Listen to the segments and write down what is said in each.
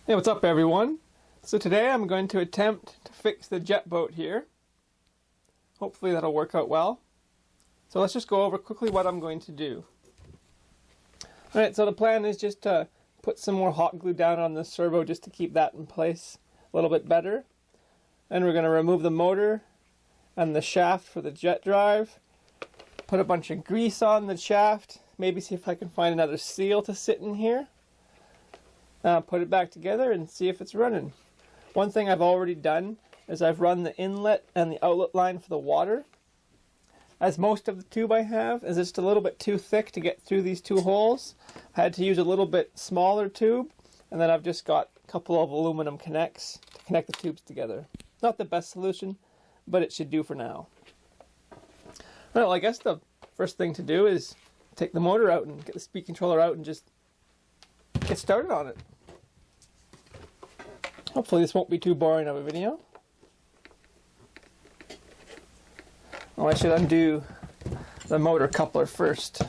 Hey, what's up everyone? So today I'm going to attempt to fix the jet boat here. Hopefully that'll work out well. So let's just go over quickly what I'm going to do. Alright, so the plan is just to put some more hot glue down on the servo just to keep that in place a little bit better. Then we're going to remove the motor and the shaft for the jet drive. Put a bunch of grease on the shaft. Maybe see if I can find another seal to sit in here. Put it back together and see if it's running. One thing I've already done is I've run the inlet and the outlet line for the water. As most of the tube I have is just a little bit too thick to get through these two holes. I had to use a little bit smaller tube, and then I've just got a couple of aluminum connects to connect the tubes together. Not the best solution, but it should do for now. Well, I guess the first thing to do is take the motor out and get the speed controller out and just get started on it. Hopefully this won't be too boring of a video. Oh, I should undo the motor coupler first.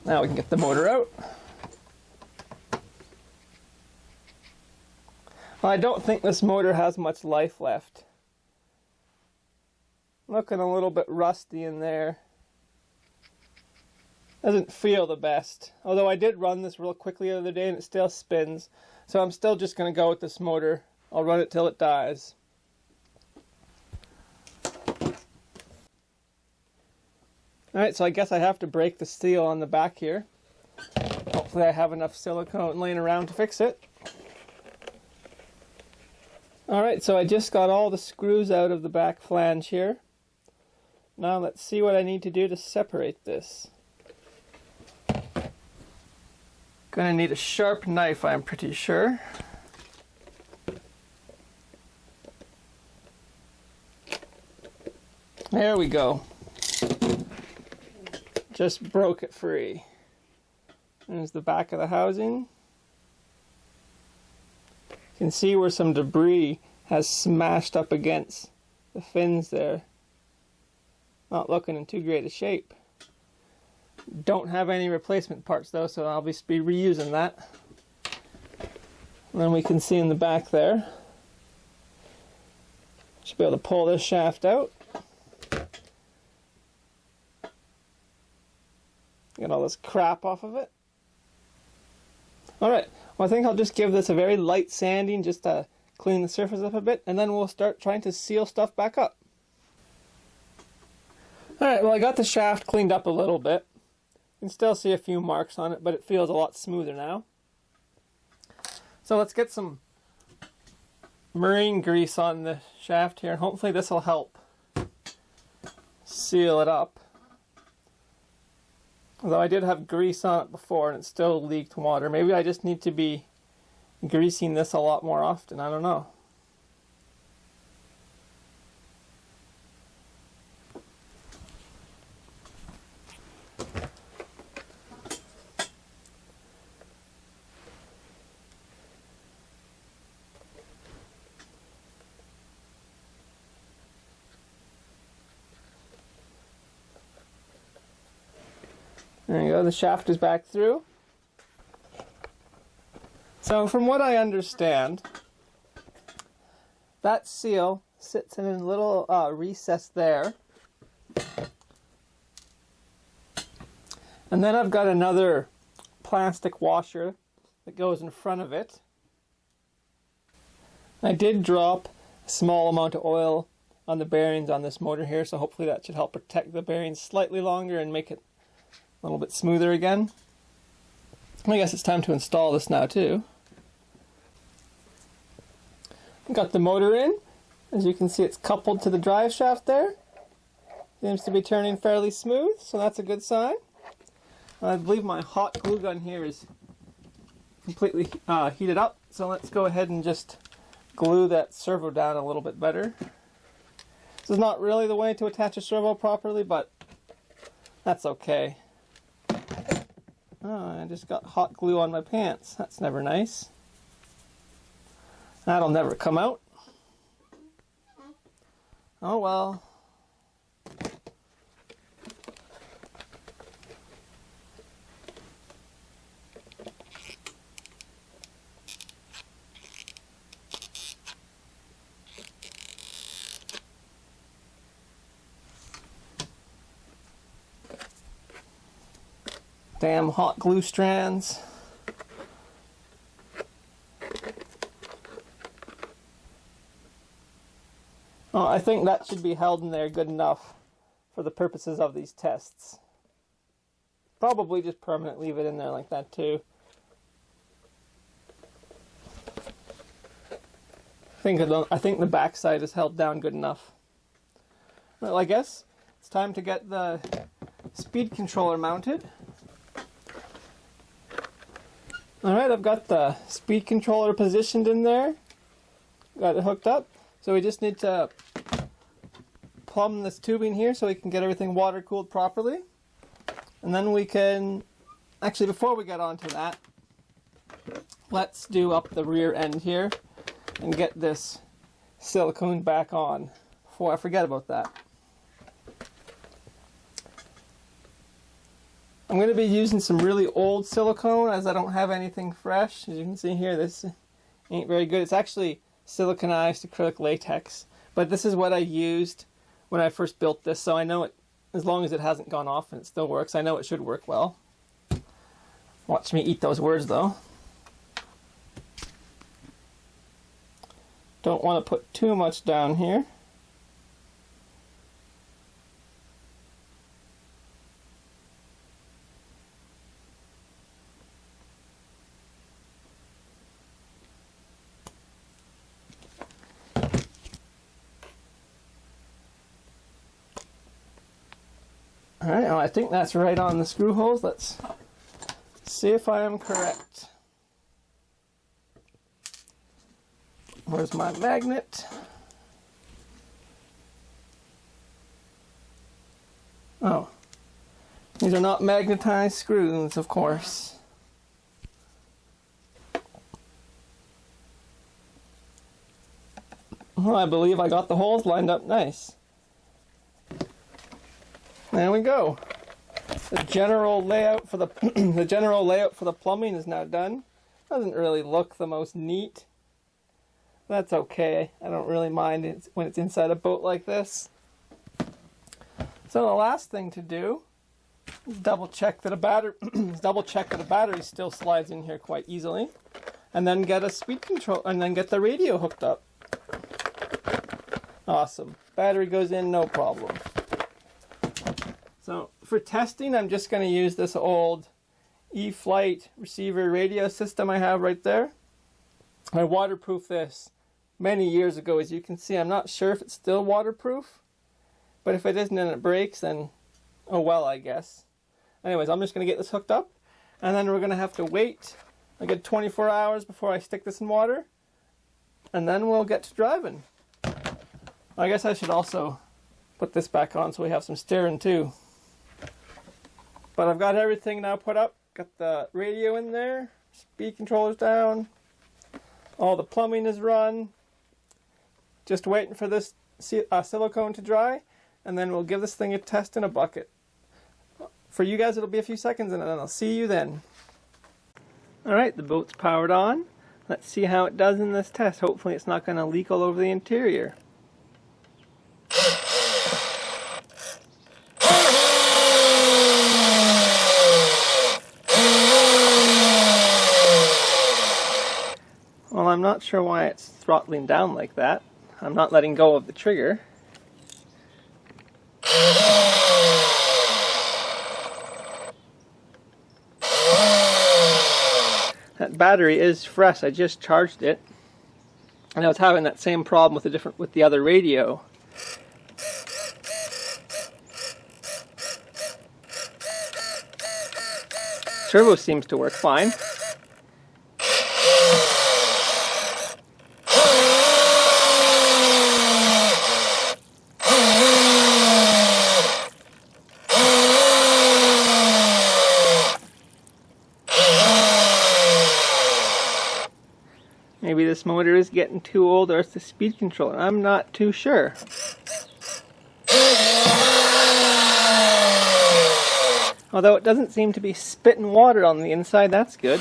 Now we can get the motor out. Well, I don't think this motor has much life left. Looking a little bit rusty in there. Doesn't feel the best. Although I did run this real quickly the other day and it still spins. So I'm still just going to go with this motor. I'll run it till it dies. Alright, so I guess I have to break the seal on the back here. Hopefully I have enough silicone laying around to fix it. Alright, so I just got all the screws out of the back flange here. Now let's see what I need to do to separate this. Gonna need a sharp knife, I'm pretty sure. There we go. Just broke it free. There's the back of the housing. You can see where some debris has smashed up against the fins there. Not looking in too great a shape. Don't have any replacement parts though, so I'll be reusing that. And then we can see in the back there. Should be able to pull this shaft out. Get all this crap off of it. Alright, well I think I'll just give this a very light sanding just to clean the surface up a bit, and then we'll start trying to seal stuff back up. Alright, well I got the shaft cleaned up a little bit. You can still see a few marks on it, but it feels a lot smoother now. So let's get some marine grease on the shaft here, and hopefully this will help seal it up. Although I did have grease on it before and it still leaked water. Maybe I just need to be greasing this a lot more often. I don't know. There you go, the shaft is back through. So from what I understand, that seal sits in a little recess there. And then I've got another plastic washer that goes in front of it. I did drop a small amount of oil on the bearings on this motor here, so hopefully that should help protect the bearings slightly longer and make it a little bit smoother again. I guess it's time to install this now too. Got the motor in. As you can see, it's coupled to the drive shaft there. Seems to be turning fairly smooth, so that's a good sign. I believe my hot glue gun here is completely heated up, so let's go ahead and just glue that servo down a little bit better. This is not really the way to attach a servo properly, but that's okay. Oh, I just got hot glue on my pants. That's never nice. That'll never come out. Oh well. Damn hot glue strands. Oh, I think that should be held in there good enough for the purposes of these tests. Probably just permanently leave it in there like that too. I think the back side is held down good enough. Well, I guess it's time to get the speed controller mounted. Alright, I've got the speed controller positioned in there. Got it hooked up. So we just need to plumb this tubing here so we can get everything water cooled properly. And then we can, actually before we get onto that, let's do up the rear end here and get this silicone back on before I forget about that. I'm going to be using some really old silicone as I don't have anything fresh. As you can see here, this ain't very good. It's actually siliconized acrylic latex, but this is what I used when I first built this, so I know it, as long as it hasn't gone off and it still works, I know it should work well. Watch me eat those words though. Don't want to put too much down here. Alright, well, I think that's right on the screw holes. Let's see if I am correct. Where's my magnet? Oh, these are not magnetized screws, of course. Well, I believe I got the holes lined up nice. There we go. The general layout for the the general layout for the plumbing is now done. Doesn't really look the most neat. That's okay. I don't really mind it when it's inside a boat like this. So the last thing to do is double check that a battery still slides in here quite easily, and then get a speed control and then get the radio hooked up. Awesome. Battery goes in, no problem. So for testing, I'm just going to use this old E-Flite receiver radio system I have right there. I waterproofed this many years ago. As you can see, I'm not sure if it's still waterproof, but if it isn't and it breaks, then oh well, I guess. Anyways, I'm just going to get this hooked up, and then we're going to have to wait a good 24 hours before I stick this in water, and then we'll get to driving. I guess I should also put this back on so we have some steering too. But I've got everything now put up. Got the radio in there, speed controllers down, all the plumbing is run. Just waiting for this silicone to dry, and then we'll give this thing a test in a bucket. For you guys, it'll be a few seconds, and then I'll see you then. Alright, the boat's powered on. Let's see how it does in this test. Hopefully it's not going to leak all over the interior. Well, I'm not sure why it's throttling down like that. I'm not letting go of the trigger. That battery is fresh. I just charged it, and I was having that same problem with the other radio. Turbo seems to work fine. Maybe this motor is getting too old, or it's the speed controller. I'm not too sure. Although it doesn't seem to be spitting water on the inside, that's good.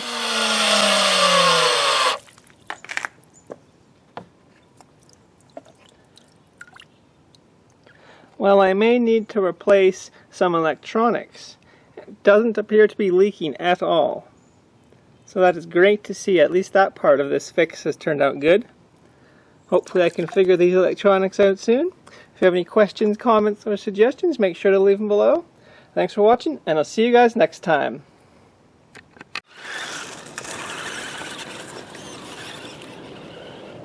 Well, I may need to replace some electronics. It doesn't appear to be leaking at all. So that is great to see. At least that part of this fix has turned out good. Hopefully I can figure these electronics out soon. If you have any questions, comments, or suggestions, make sure to leave them below. Thanks for watching, and I'll see you guys next time.